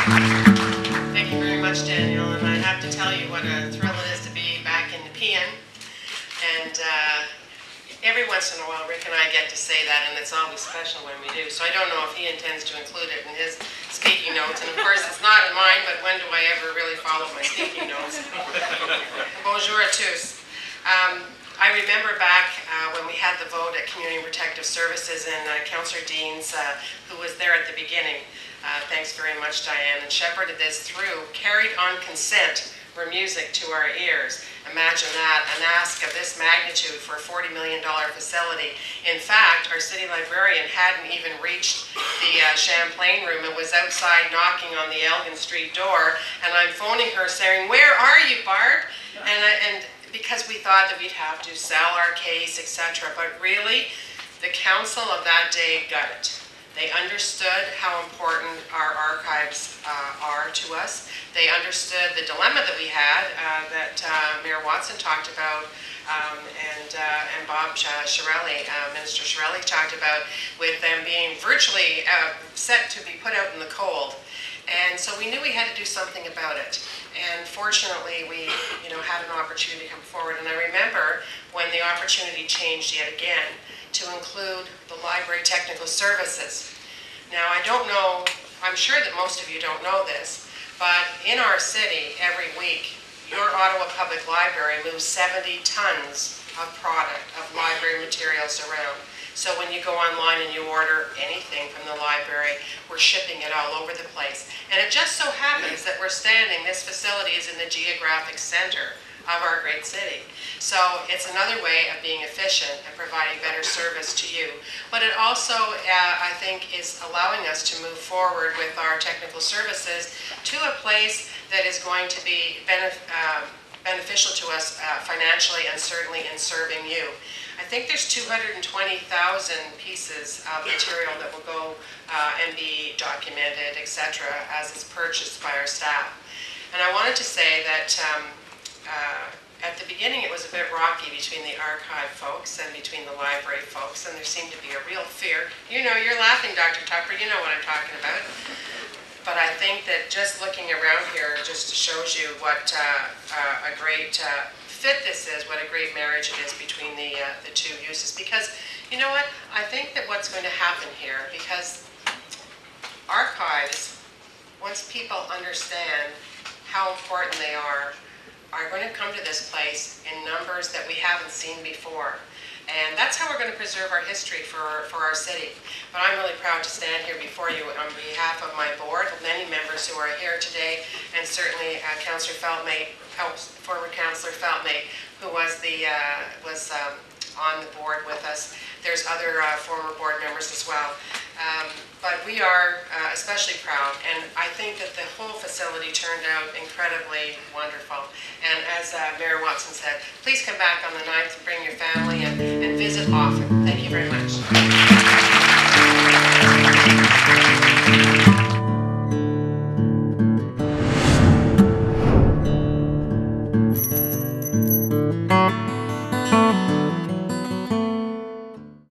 Thank you very much, Daniel, and I have to tell you what a thrill it is to be back in Nepean. And every once in a while, Rick and I get to say that, and it's always special when we do. So I don't know if he intends to include it in his speaking notes. And of course, it's not in mine, but when do I ever really follow my speaking notes? Bonjour à tous. I remember back when we had the vote at Community and Protective Services, and Councillor Deans, who was there at the beginning, thanks very much, Diane, and shepherded this through, carried on consent for music to our ears. Imagine that, an ask of this magnitude for a $40 million facility. In fact, our city librarian hadn't even reached the Champlain room and was outside knocking on the Elgin Street door, and I'm phoning her saying, "Where are you, Barb?" And because we thought that we'd have to sell our case, etc. But really, the council of that day got it. They understood how important our archives are to us. They understood the dilemma that we had, that Mayor Watson talked about, and Bob Shirelli, Minister Shirelli talked about, with them being virtually set to be put out in the cold. And so we knew we had to do something about it. And fortunately, we had an opportunity to come forward. And I remember when the opportunity changed yet again to include the library technical services. Now, I don't know, I'm sure that most of you don't know this, but in our city every week, your Ottawa Public Library moves 70 tons of product, of library materials around. So when you go online and you order anything from the library, we're shipping it all over the place. And it just so happens that we're standing, this facility is in the geographic center of our great city. So it's another way of being efficient and providing better service to you. But it also, I think, is allowing us to move forward with our technical services to a place that is going to be beneficial to us financially and certainly in serving you. I think there's 220,000 pieces of material that will go and be documented, etc., as is purchased by our staff. And I wanted to say that at the beginning it was a bit rocky between the archive folks and between the library folks, and there seemed to be a real fear. You know, you're laughing, Dr. Tucker, you know what I'm talking about. But I think that just looking around here just shows you what a great fit this is, what a great marriage it is between the two uses. Because, you know what, I think that what's going to happen here, because archives, once people understand how important they are going to come to this place in numbers that we haven't seen before. And that's how we're going to preserve our history for our city. But I'm really proud to stand here before you on behalf of my board, many members who are here today, and certainly Councillor Feltmate, former Councillor Feltmate, who was on the board with us. There's other former board members as well. But we are especially proud, and I think that the whole facility turned out incredibly wonderful. And as Mayor Watson said, please come back on the 9th, bring your family, and visit often. Thank you very much.